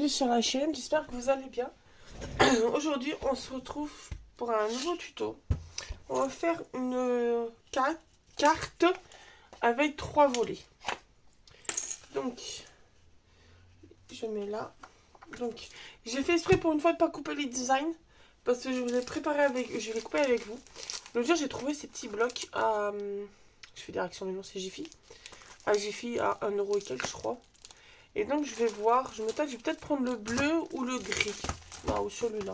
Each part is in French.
bienvenue sur la chaîne, j'espère que vous allez bien. Aujourd'hui on se retrouve pour un nouveau tuto. On va faire une carte avec 3 volets. Donc je mets là. Donc j'ai fait exprès pour une fois de pas couper les designs, parce que je vous ai préparé avec, je vais les couper avec vous. L'autre jour j'ai trouvé ces petits blocs à, je fais direction, mais non c'est Jiffy. À Jiffy à 1€ et quelques je crois. Et donc je vais voir, je vais peut-être prendre le bleu ou le gris. Non, ou celui-là.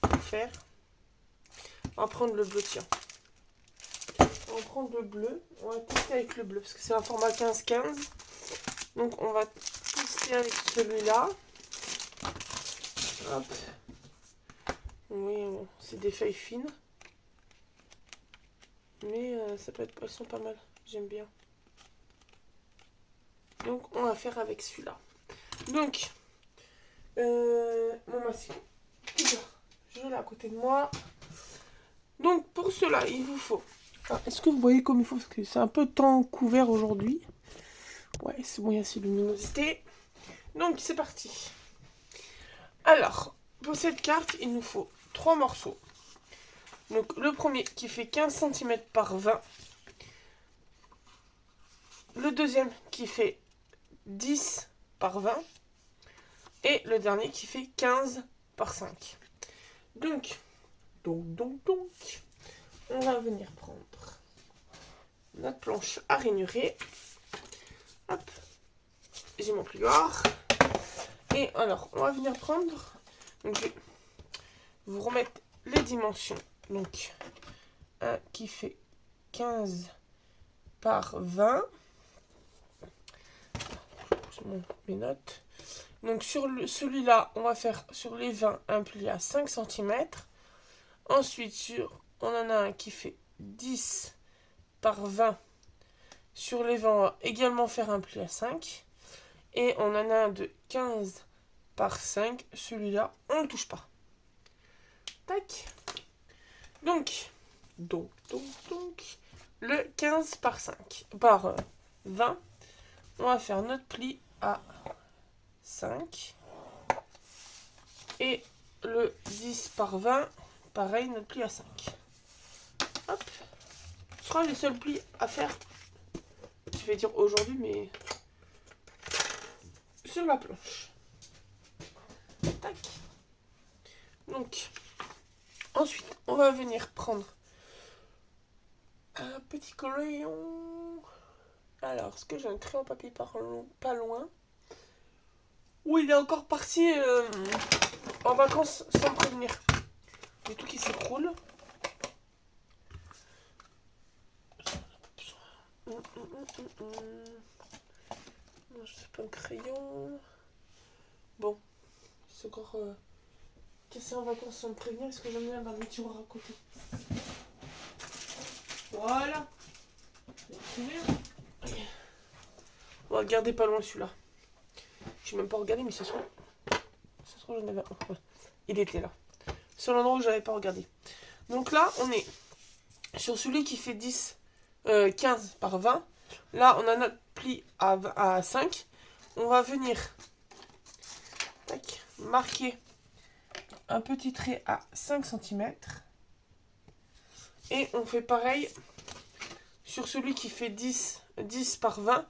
Pour faire. On va prendre le bleu, tiens. On va prendre le bleu. On va tester avec le bleu, parce que c'est un format 15-15. Donc on va tester avec celui-là. Hop. Oui, bon, c'est des feuilles fines. Mais ça peut être, elles sont pas mal. J'aime bien. Donc on va faire avec celui-là. Donc, mon masque. Je l'ai à côté de moi. Donc pour cela, il vous faut... Est-ce que vous voyez comme il faut? Parce que c'est un peu temps couvert aujourd'hui. Ouais, c'est bon, il y a cette luminosité. Donc c'est parti. Alors, pour cette carte, il nous faut 3 morceaux. Donc le premier qui fait 15 cm par 20. Le deuxième qui fait 10 par 20. Et le dernier qui fait 15 par 5. Donc, on va venir prendre notre planche à rainurer. Hop, j'ai mon plieur. Et alors, on va venir prendre, donc je vais vous remettre les dimensions. Donc, un qui fait 15 par 20. Je pose mes notes. Donc, sur celui-là, on va faire sur les 20 un pli à 5 cm. Ensuite, on en a un qui fait 10 par 20. Sur les 20, on va également faire un pli à 5. Et on en a un de 15 par 5. Celui-là, on ne le touche pas. Tac. Donc, le 15 par 5. Par 20. On va faire notre pli à 5. Et le 10 par 20. Pareil, notre pli à 5. Hop. Ce sera les seuls plis à faire. Je vais dire aujourd'hui, mais sur la planche. Tac. Donc, ensuite, on va venir prendre un petit crayon. Alors, est-ce que j'ai un crayon papier pas loin? Oui, il est encore parti en vacances sans me prévenir. Il y a tout qui s'écroule. Non, c'est pas un crayon. Bon, c'est encore cassé en vacances sans me prévenir. Est-ce que j'en ai un dans le tiroir à côté? Voilà. On va le garder pas loin celui-là. Je n'ai même pas regardé, mais ça se trouve j'en avais un. Voilà. Il était là. Sur l'endroit où j'avais pas regardé. Donc là, on est sur celui qui fait 15 par 20. Là, on a notre pli à 5. On va venir marquer un petit trait à 5 cm. Et on fait pareil sur celui qui fait 10 par 20.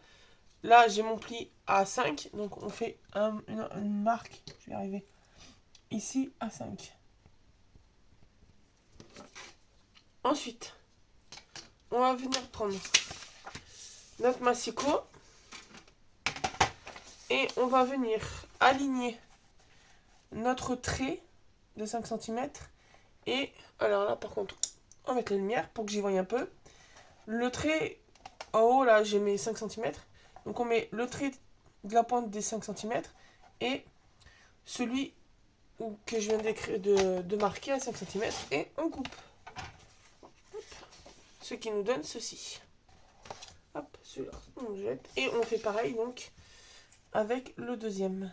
Là, j'ai mon pli à 5. Donc, on fait une marque. Je vais y arriver. Ici, à 5. Ensuite, on va venir prendre notre massicot. Et on va venir aligner notre trait de 5 cm. Et, alors là, par contre, on va mettre la lumière pour que j'y voie un peu. Le trait, en haut, là, j'ai mes 5 cm. Donc, on met le trait de la pointe des 5 cm et celui que je viens de marquer à 5 cm et on coupe. Hop. Ce qui nous donne ceci. Hop, celui-là, on jette. Et on fait pareil, donc, avec le deuxième.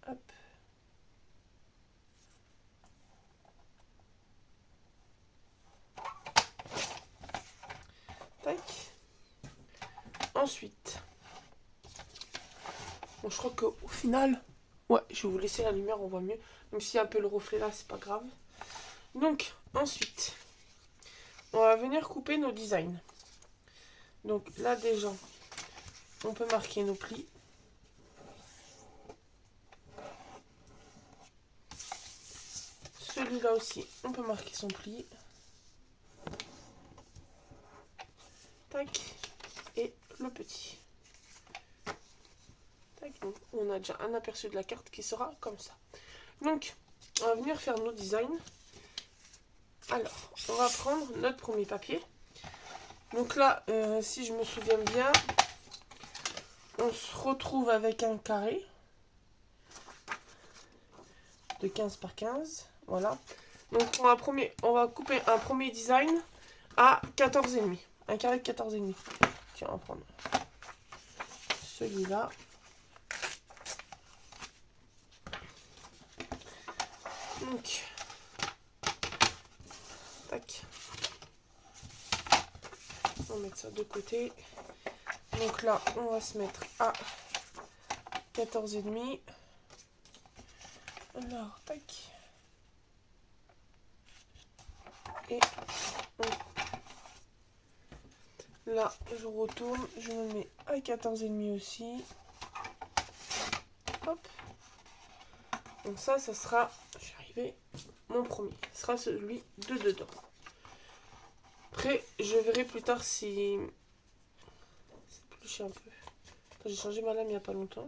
Hop. Tac. Ensuite, Bon, je crois qu'au final... Ouais, je vais vous laisser la lumière, on voit mieux. Même s'il y a un peu le reflet là, c'est pas grave. Donc, ensuite, on va venir couper nos designs. Donc là, déjà, on peut marquer nos plis. Celui-là aussi, on peut marquer son pli. Tac. Et le petit. Tac. Donc, on a déjà un aperçu de la carte qui sera comme ça. Donc, on va venir faire nos designs. Alors, on va prendre notre premier papier. Donc là, si je me souviens bien, on se retrouve avec un carré de 15 par 15. Voilà. Donc on va couper un premier design à 14,5. Un carré de 14,5. Tiens, on va prendre celui-là. Donc, tac. On va mettre ça de côté. Donc là, on va se mettre à 14,5. Alors, tac. Et là, je retourne. Je me mets à 14,5 aussi. Hop. Donc ça sera, je suis arrivée, mon premier. Ce sera celui de dedans. Après, je verrai plus tard si... C'est plus un peu. J'ai changé ma lame il n'y a pas longtemps.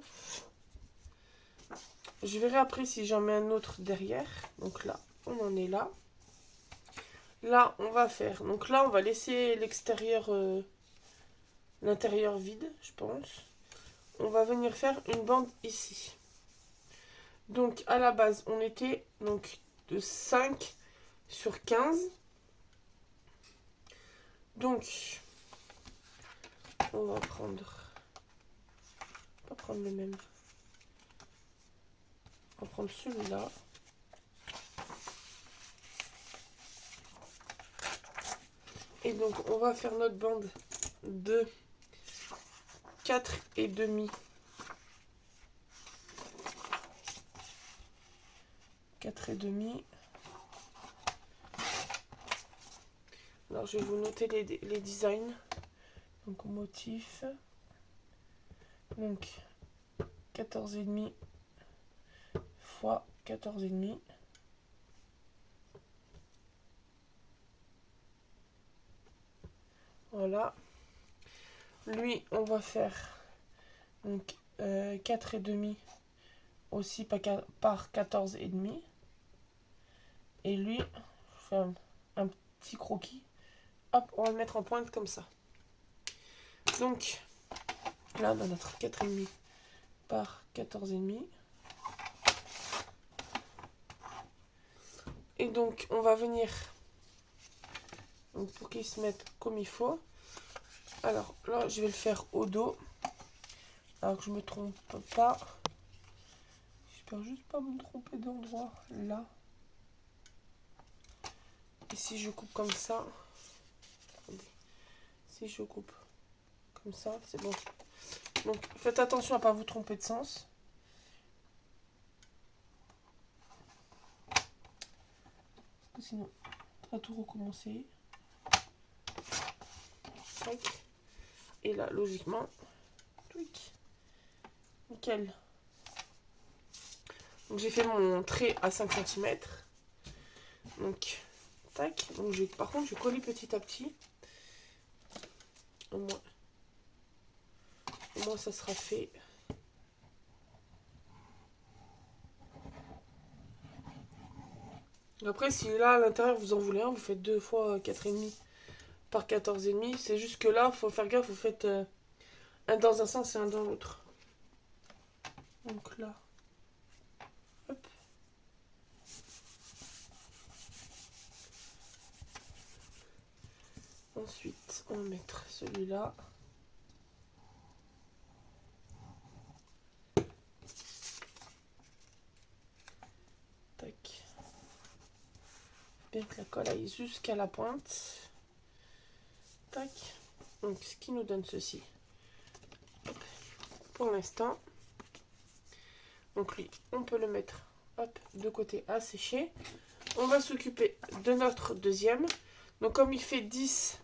Je verrai après si j'en mets un autre derrière. Donc là, on en est là. Là, on va faire... Donc là, on va laisser l'extérieur... l'intérieur vide, je pense. On va venir faire une bande ici. Donc, à la base, on était donc de 5 sur 15. Donc, on va prendre... On va prendre le même. On va prendre celui-là. Et donc, on va faire notre bande de 4,5. 4,5. Alors, je vais vous noter les designs. Donc, motif. Donc, 14,5 fois 14,5. Voilà. Lui, on va faire donc 4,5 aussi par 14,5. Et lui, je fais un petit croquis. Hop, on va le mettre en pointe comme ça. Donc, là, on a notre 4,5 par 14,5. Et donc, on va venir, donc pour qu'il se mette comme il faut. Alors, là, je vais le faire au dos. Alors que je me trompe pas. J'espère juste pas me tromper d'endroit. Là. Et si je coupe comme ça. Attendez. Si je coupe comme ça, c'est bon. Donc, faites attention à ne pas vous tromper de sens. Sinon, on va tout recommencer. Tac. Et là, logiquement, tweak. Nickel. Donc, j'ai fait mon trait à 5 cm. Donc, tac. Donc, par contre, je vais coller petit à petit. Au moins ça sera fait. Après, si là, à l'intérieur, vous en voulez un, vous faites 2 fois 4,5 par 14,5. C'est juste que là, il faut faire gaffe, vous faites un dans un sens et un dans l'autre. Donc là. Hop. Ensuite, on va mettre celui-là. Tac. Bien que la colle aille jusqu'à la pointe. Tac. Donc, ce qui nous donne ceci. Hop. Pour l'instant. Donc lui, on peut le mettre hop, de côté à sécher. On va s'occuper de notre deuxième. Donc comme il fait 10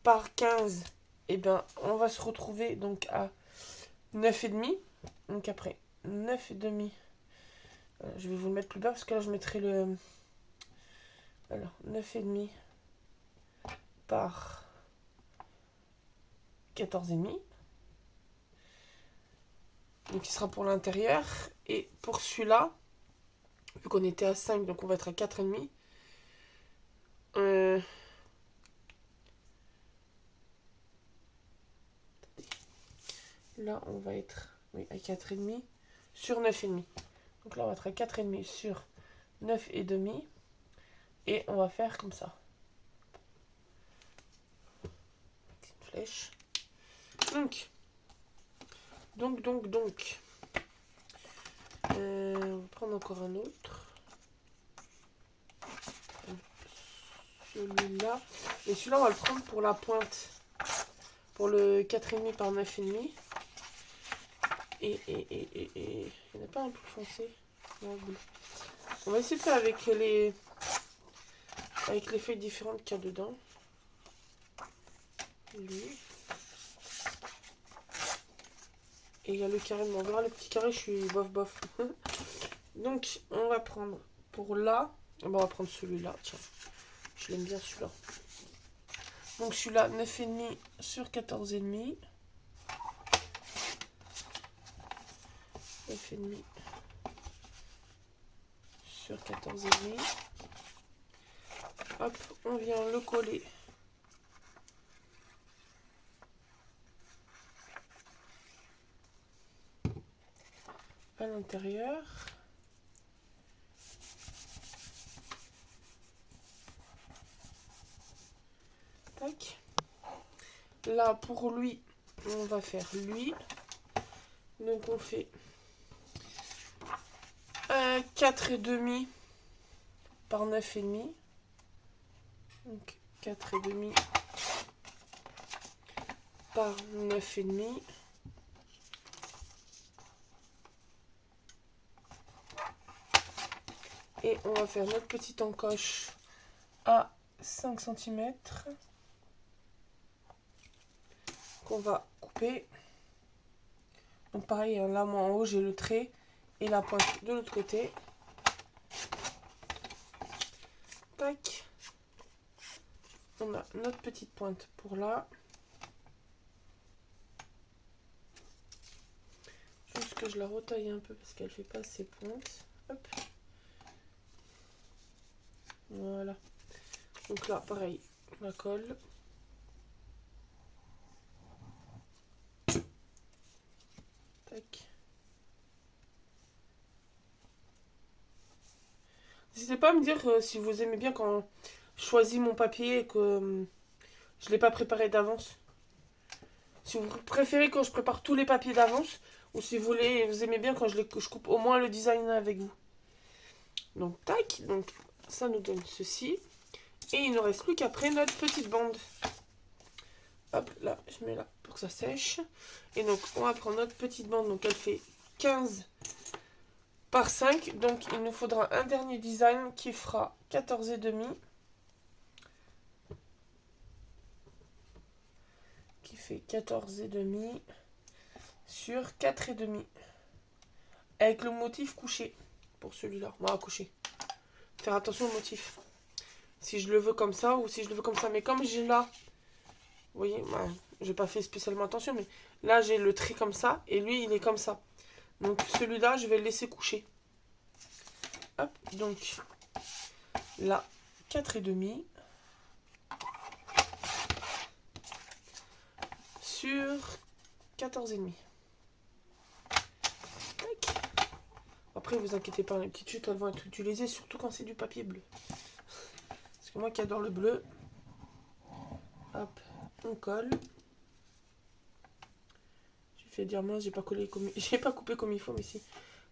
par 15, et ben on va se retrouver donc à 9,5. Donc après 9,5. Je vais vous le mettre plus bas parce que là je mettrai le... Alors 9,5 par 14,5. Donc il sera pour l'intérieur. Et pour celui-là, vu qu'on était à 5, donc on va être à 4,5. Là, on va être à 4,5 sur 9,5. Donc là, on va être à 4,5 sur 9,5. Et on va faire comme ça. Une flèche. Donc. On va prendre encore un autre. Celui-là. Et celui-là, on va le prendre pour la pointe. Pour le 4,5 par 9,5. Et il n'y en a pas un plus foncé. On va essayer de faire avec les feuilles différentes qu'il y a dedans. Lui. Et il y a le carré. On verra le petit carré, je suis bof. Donc, on va prendre pour là. On va prendre celui-là. Tiens, je l'aime bien celui-là. Donc, celui-là, 9,5 sur 14,5. 9,5 sur 14,5. Hop, on vient le coller à l'intérieur. Tac. Là, pour lui, on va faire lui. Donc, on fait 4,5 par 9,5. Donc, 4,5 par 9,5. Et on va faire notre petite encoche à 5 cm qu'on va couper. Donc pareil, là moi en haut j'ai le trait et la pointe de l'autre côté. Tac. On a notre petite pointe pour là. Juste que je la retaille un peu parce qu'elle fait pas assez pointe. Hop. Voilà. Donc là, pareil, on la colle. Tac. N'hésitez pas à me dire si vous aimez bien quand je choisis mon papier et que je ne l'ai pas préparé d'avance. Si vous préférez quand je prépare tous les papiers d'avance ou si vous aimez bien quand je coupe au moins le design avec vous. Donc tac, donc ça nous donne ceci. Et il ne reste plus qu'après notre petite bande. Hop, là, je mets là pour que ça sèche. Et donc, on va prendre notre petite bande. Donc, elle fait 15 par 5. Donc, il nous faudra un dernier design qui fera 14,5. Qui fait 14,5 sur 4,5. Avec le motif couché. Pour celui-là. On va coucher. Faire attention au motif. Si je le veux comme ça ou si je le veux comme ça. Mais comme j'ai là... Vous voyez, j'ai pas fait spécialement attention, mais là j'ai le trait comme ça et lui il est comme ça. Donc celui-là je vais le laisser coucher. Hop, donc là 4,5 sur 14,5. Après vous inquiétez pas, les petites chutes elles vont être utilisées surtout quand c'est du papier bleu. Parce que moi qui adore le bleu, hop, on colle. Dire mince, j'ai pas coupé comme il faut, mais si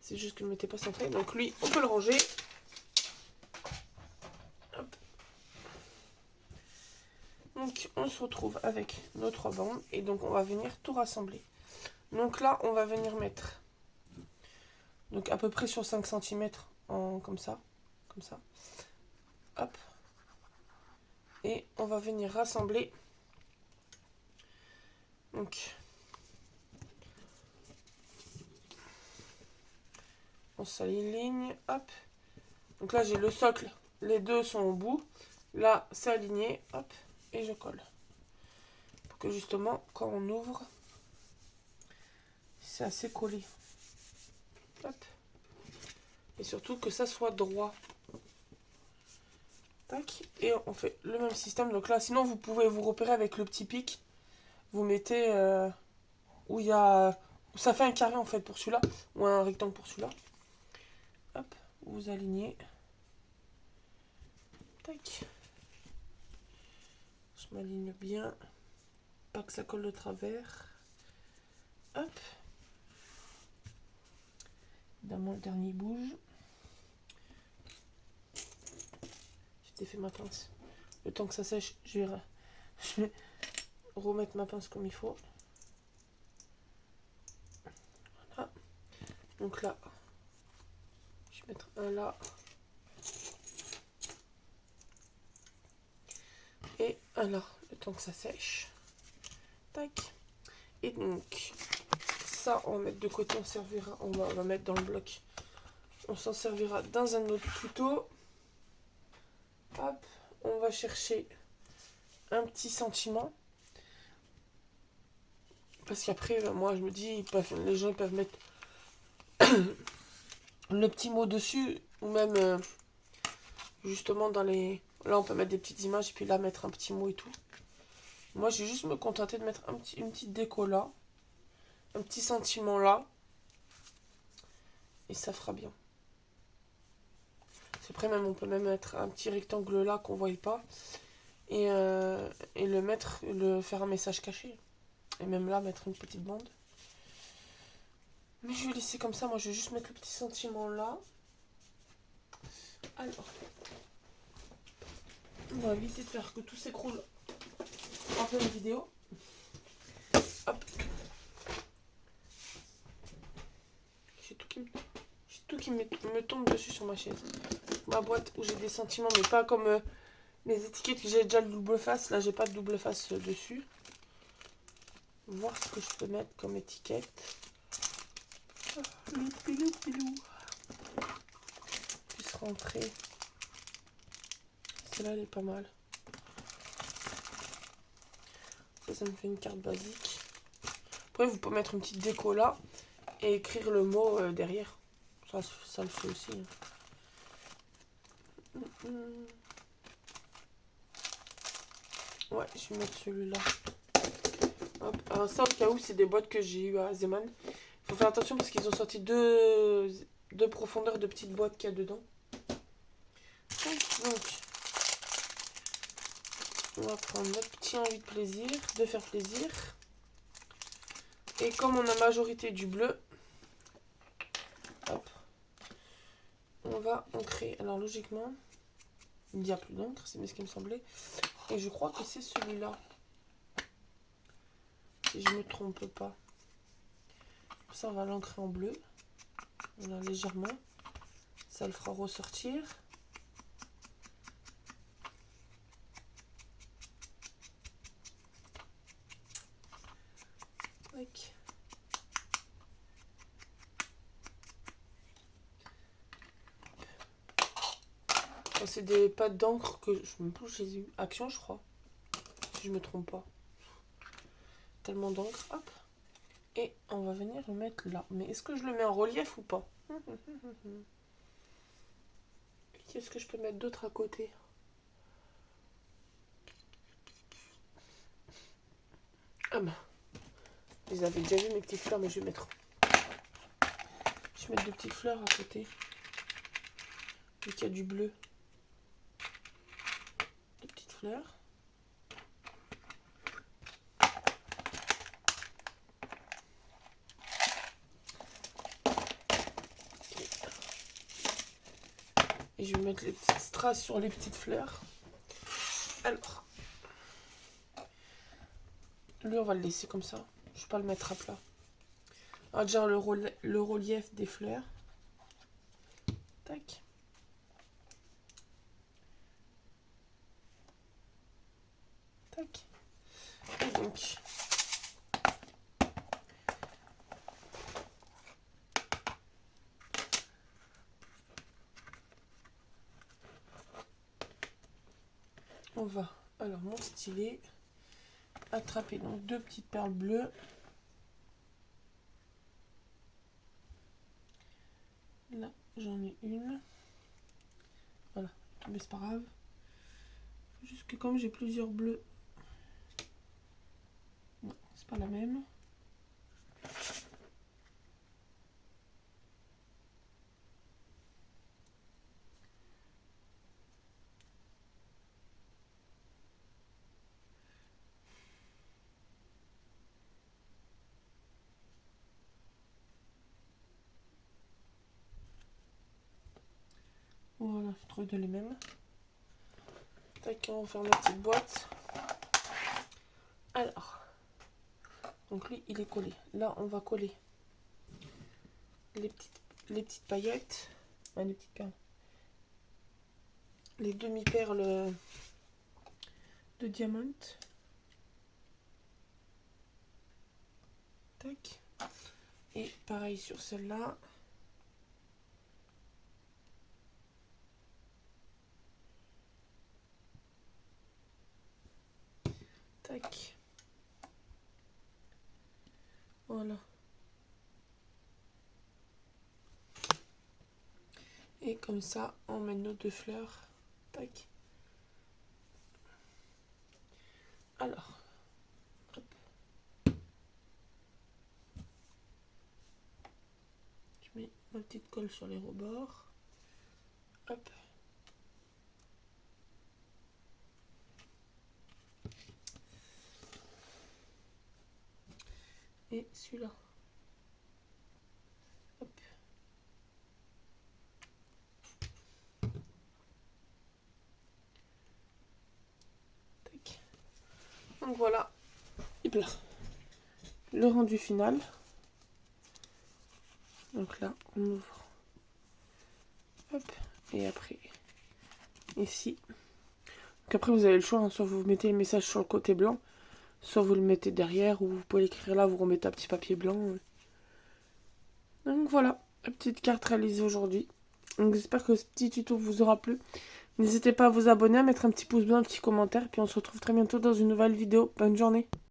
c'est juste que je ne m'étais pas centré. Donc lui on peut le ranger. Hop. Donc on se retrouve avec nos 3 bandes et donc on va venir tout rassembler. Donc là on va venir mettre Donc à peu près sur 5 cm comme ça. Comme ça. Hop. Et on va venir rassembler. Donc on s'aligne. Hop. Donc là j'ai le socle. Les deux sont au bout. Là c'est aligné. Hop. Et je colle. Pour que justement quand on ouvre, c'est assez collé. Hop. Et surtout que ça soit droit. Tac. Et on fait le même système. Donc là, sinon, vous pouvez vous repérer avec le petit pic. Vous mettez où il y a... Ça fait un carré en fait pour celui-là. Ou un rectangle pour celui-là. Hop. Vous alignez. Tac. Je m'aligne bien. Pas que ça colle de travers. Hop. Évidemment, le dernier bouge. J'ai défait ma pince. Le temps que ça sèche, je vais remettre ma pince comme il faut. Voilà. Donc là, je vais mettre un là. Et un là, le temps que ça sèche. Tac. Et donc, ça, on va mettre de côté, on servira, on va mettre dans le bloc. On s'en servira dans un autre tuto. Hop, on va chercher un petit sentiment. Parce qu'après, moi, je me dis, les gens peuvent mettre le petit mot dessus. Ou même, justement, dans les... Là, on peut mettre des petites images et puis là, mettre un petit mot et tout. Moi, je vais juste me contenter de mettre une petite déco là. Un petit sentiment là. Et ça fera bien. Après, même, on peut même mettre un petit rectangle là qu'on ne voit pas. Et le faire un message caché. Et même là, mettre une petite bande. Mais je vais laisser comme ça. Moi, je vais juste mettre le petit sentiment là. Alors. On va éviter de faire que tout s'écroule en pleine vidéo. Hop. J'ai tout qui me tombe dessus sur ma chaise. Ma boîte où j'ai des sentiments, mais pas comme les étiquettes que j'ai déjà le double face. Là, j'ai pas de double face dessus. Voir ce que je peux mettre comme étiquette. Pilou. Puisse rentrer. Celle-là, elle est pas mal. Ça me fait une carte basique. Après, vous pouvez mettre une petite déco là et écrire le mot derrière. Ça le fait aussi. Ouais, je vais mettre celui-là. Hop. Alors ça, au cas où, c'est des boîtes que j'ai eu à Zeman. Il faut faire attention parce qu'ils ont sorti deux profondeurs de petites boîtes qu'il y a dedans. Donc, on va prendre notre petit envie de faire plaisir. Et comme on a majorité du bleu, hop, on va ancrer. Alors logiquement, il n'y a plus d'encre, c'est bien ce qui me semblait. Et je crois que c'est celui-là. Si je ne me trompe pas. Pour ça, on va l'ancrer en bleu. Voilà, légèrement. Ça le fera ressortir. Tac. C'est des pâtes d'encre que je me plus j'ai eu. Action, je crois. Si je me trompe pas. Tellement d'encre. Hop. Et on va venir le mettre là. Mais est-ce que je le mets en relief ou pas? Qu'est-ce que je peux mettre d'autre à côté? Ah bah. Vous avez déjà vu mes petites fleurs, mais je vais mettre. Je vais mettre deux petites fleurs à côté. Vu qu'il y a du bleu. Deux petites fleurs. Et je vais mettre les petites strass sur les petites fleurs. Alors. Lui, on va le laisser comme ça. Je ne vais pas le mettre à plat. On va déjà le relief des fleurs. Tac. Tac. Et donc, on va, alors mon stylet, attraper donc 2 petites perles bleues. Là, j'en ai une. Voilà, mais c'est pas grave. Juste que comme j'ai plusieurs bleus, non, c'est pas la même. Voilà, je trouve de les mêmes. Tac, on va faire ma petite boîte. Alors, donc lui, il est collé. Là, on va coller les petites paillettes. Les petites perles. Les demi-perles de diamant. Tac. Et pareil sur celle-là. Tac. Voilà. Et comme ça, on met nos 2 fleurs. Tac. Alors. Hop. Je mets ma petite colle sur les rebords. Hop. Et celui-là. Hop. Tac. Donc voilà. Et là, le rendu final. Donc là, on ouvre. Hop. Et après, ici. Donc après, vous avez le choix. Hein, soit vous mettez le message sur le côté blanc, soit vous le mettez derrière, ou vous pouvez l'écrire là, vous remettez un petit papier blanc. Donc voilà, la petite carte réalisée aujourd'hui. Donc j'espère que ce petit tuto vous aura plu. N'hésitez pas à vous abonner, à mettre un petit pouce bleu, un petit commentaire. Puis on se retrouve très bientôt dans une nouvelle vidéo. Bonne journée.